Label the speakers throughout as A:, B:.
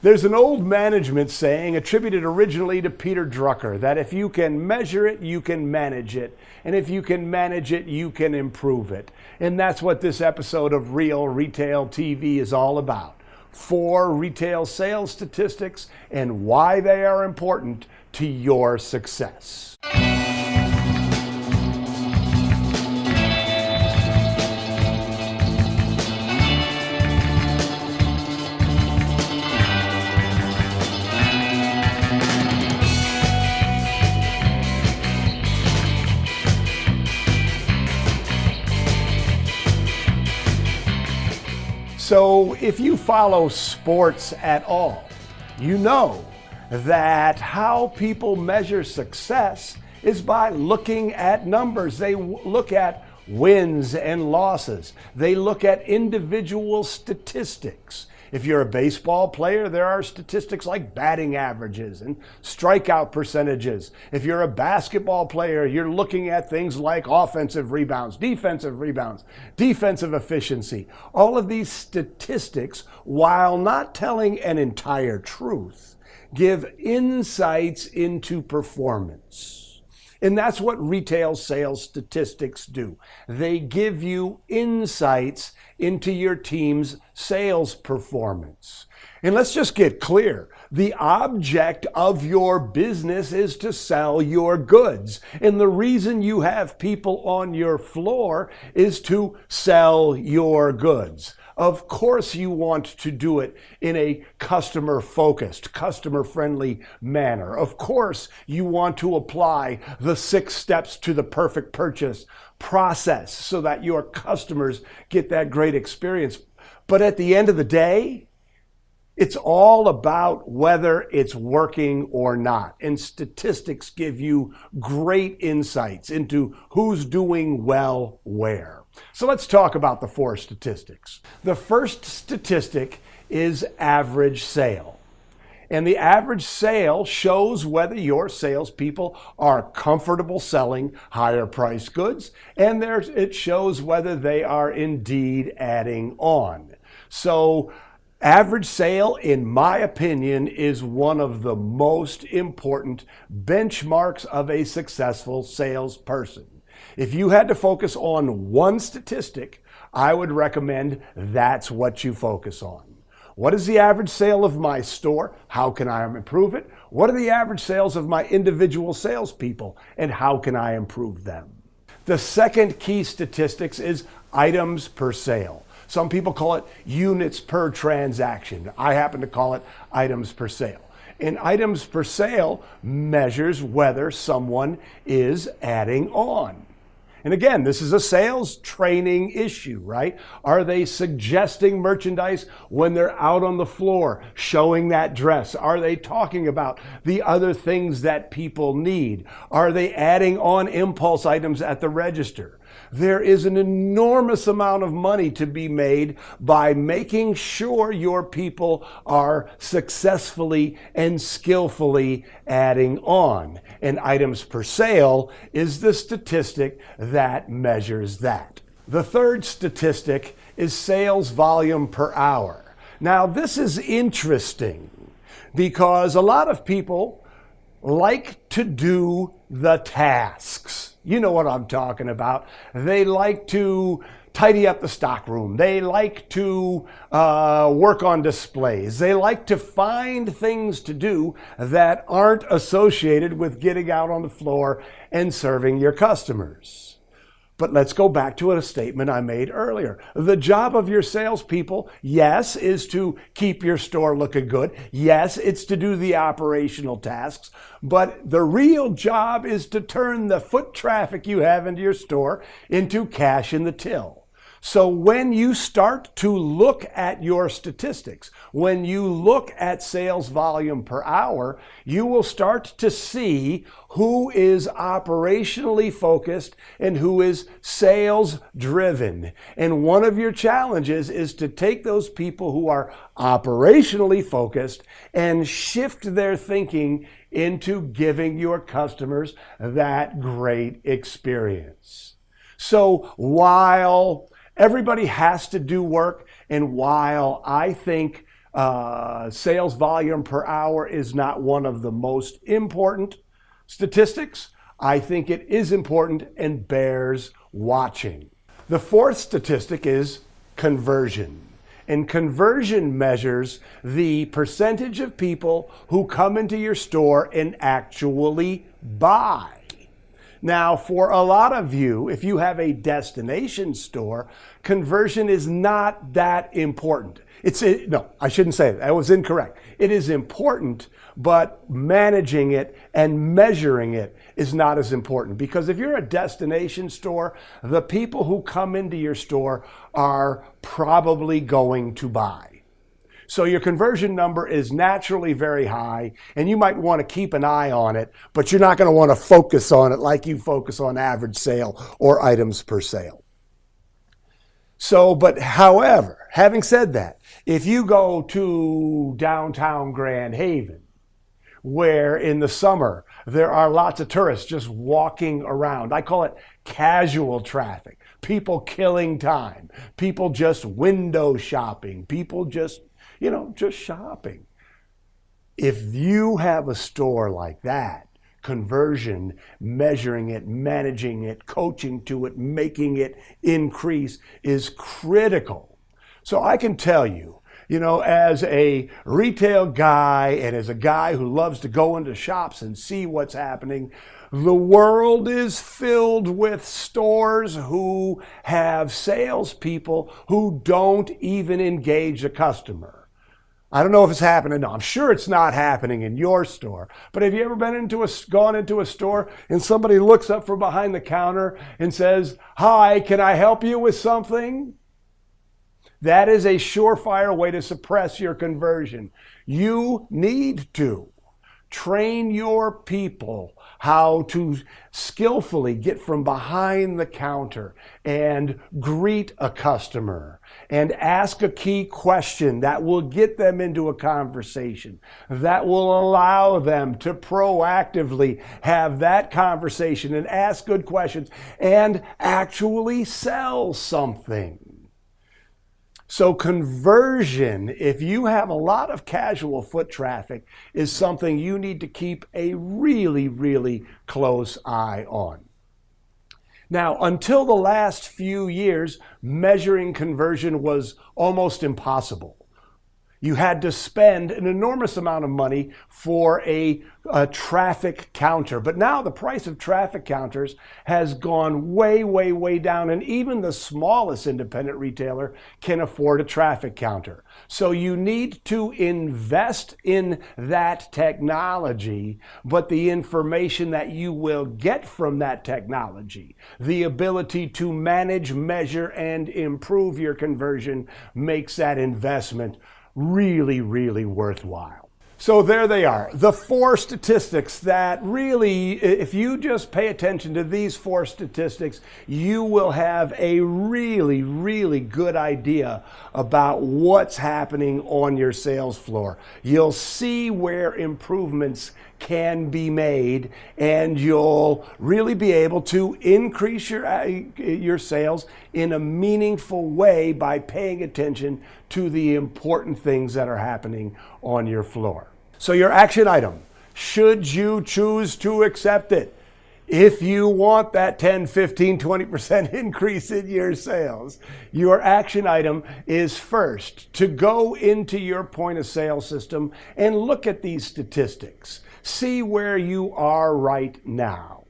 A: There's an old management saying attributed originally to Peter Drucker that if you can measure it, you can manage it. And if you can manage it, you can improve it. And that's what this episode of Real Retail TV is all about. 4 retail sales statistics and why they are important to your success. So if you follow sports at all, you know that how people measure success is by looking at numbers. They look at wins and losses. They look at individual statistics. If you're a baseball player, there are statistics like batting averages and strikeout percentages. If you're a basketball player, you're looking at things like offensive rebounds, defensive efficiency. All of these statistics, while not telling an entire truth, give insights into performance. And that's what retail sales statistics do. They give you insights into your team's sales performance. And let's just get clear. The object of your business is to sell your goods. And the reason you have people on your floor is to sell your goods. Of course you want to do it in a customer-focused, customer-friendly manner. Of course you want to apply the 6 steps to the perfect purchase process so that your customers get that great experience. But at the end of the day, it's all about whether it's working or not. And statistics give you great insights into who's doing well where. So let's talk about the 4 statistics. The first statistic is average sale. And the average sale shows whether your salespeople are comfortable selling higher priced goods, and it shows whether they are indeed adding on. So average sale, in my opinion, is one of the most important benchmarks of a successful salesperson. If you had to focus on one statistic, I would recommend that's what you focus on. What is the average sale of my store? How can I improve it? What are the average sales of my individual salespeople, and how can I improve them? The second key statistics is items per sale. Some people call it units per transaction. I happen to call it items per sale. And items per sale measures whether someone is adding on. And again, this is a sales training issue, right? Are they suggesting merchandise when they're out on the floor showing that dress? Are they talking about the other things that people need? Are they adding on impulse items at the register? There is an enormous amount of money to be made by making sure your people are successfully and skillfully adding on. And items per sale is the statistic that measures that. The third statistic is sales volume per hour. Now, this is interesting because a lot of people like to do the tasks. You know what I'm talking about. They like to tidy up the stockroom. They like to work on displays. They like to find things to do that aren't associated with getting out on the floor and serving your customers. But let's go back to a statement I made earlier. The job of your salespeople, yes, is to keep your store looking good. Yes, it's to do the operational tasks. But the real job is to turn the foot traffic you have into your store into cash in the till. So when you start to look at your statistics, when you look at sales volume per hour, you will start to see who is operationally focused and who is sales driven. And one of your challenges is to take those people who are operationally focused and shift their thinking into giving your customers that great experience. So while everybody has to do work, and while I think Sales volume per hour is not one of the most important statistics. I think it is important and bears watching. The fourth statistic is conversion. And conversion measures the percentage of people who come into your store and actually buy. Now, for a lot of you, if you have a destination store, conversion is not that important. No, I shouldn't say that. That was incorrect. It is important, but managing it and measuring it is not as important. Because if you're a destination store, the people who come into your store are probably going to buy. So your conversion number is naturally very high, and you might want to keep an eye on it, but you're not going to want to focus on it like you focus on average sale or items per sale. So, but however, having said that, if you go to downtown Grand Haven, where in the summer there are lots of tourists just walking around, I call it casual traffic, people killing time, people just window shopping, people just shopping. If you have a store like that, conversion, measuring it, managing it, coaching to it, making it increase is critical. So I can tell you, as a retail guy and as a guy who loves to go into shops and see what's happening, the world is filled with stores who have salespeople who don't even engage a customer. I don't know if it's happening. No, I'm sure it's not happening in your store. But have you ever gone into a store and somebody looks up from behind the counter and says, "Hi, can I help you with something?" That is a surefire way to suppress your conversion. You need to train your people how to skillfully get from behind the counter and greet a customer and ask a key question that will get them into a conversation, that will allow them to proactively have that conversation and ask good questions and actually sell something. So conversion, if you have a lot of casual foot traffic, is something you need to keep a really, really close eye on. Now, until the last few years, measuring conversion was almost impossible. You had to spend an enormous amount of money for a traffic counter. But now the price of traffic counters has gone way, way, way down. And even the smallest independent retailer can afford a traffic counter. So you need to invest in that technology, but the information that you will get from that technology, the ability to manage, measure, and improve your conversion makes that investment really, really worthwhile. So there they are, the four statistics that really, if you just pay attention to these four statistics, you will have a really, really good idea about what's happening on your sales floor. You'll see where improvements can be made, and you'll really be able to increase your sales in a meaningful way by paying attention to the important things that are happening on your floor. So your action item, should you choose to accept it, if you want that 10, 15, 20% increase in your sales, your action item is first to go into your point of sale system and look at these statistics. See where you are right now.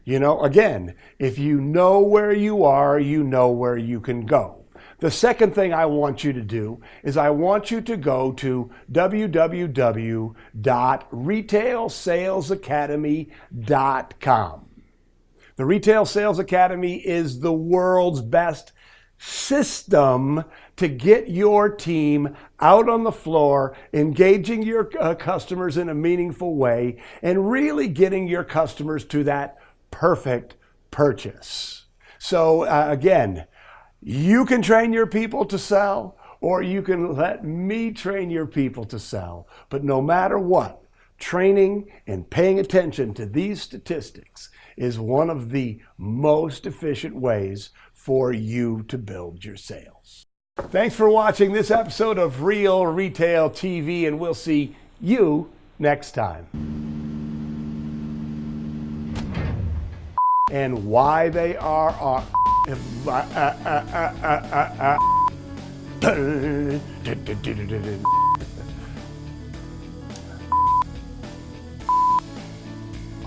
A: Again, if you know where you are, you know where you can go. The second thing I want you to do is I want you to go to www.retailsalesacademy.com. The Retail Sales Academy is the world's best system to get your team out on the floor, engaging your customers in a meaningful way, and really getting your customers to that perfect purchase. So again, you can train your people to sell, or you can let me train your people to sell. But no matter what, training and paying attention to these statistics is one of the most efficient ways for you to build your sales. Thanks for watching this episode of Real Retail TV, and we'll see you next time. And why they are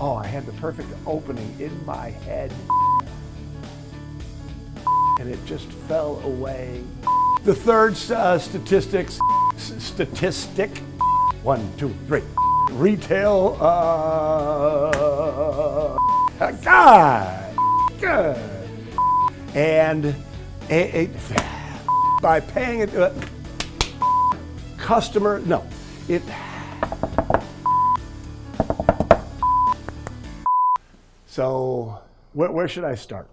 A: oh, I had the perfect opening in my head and it just fell away. The third statistic, 1, 2, 3, retail, God, good. And by paying it, customer, no, it, so where should I start?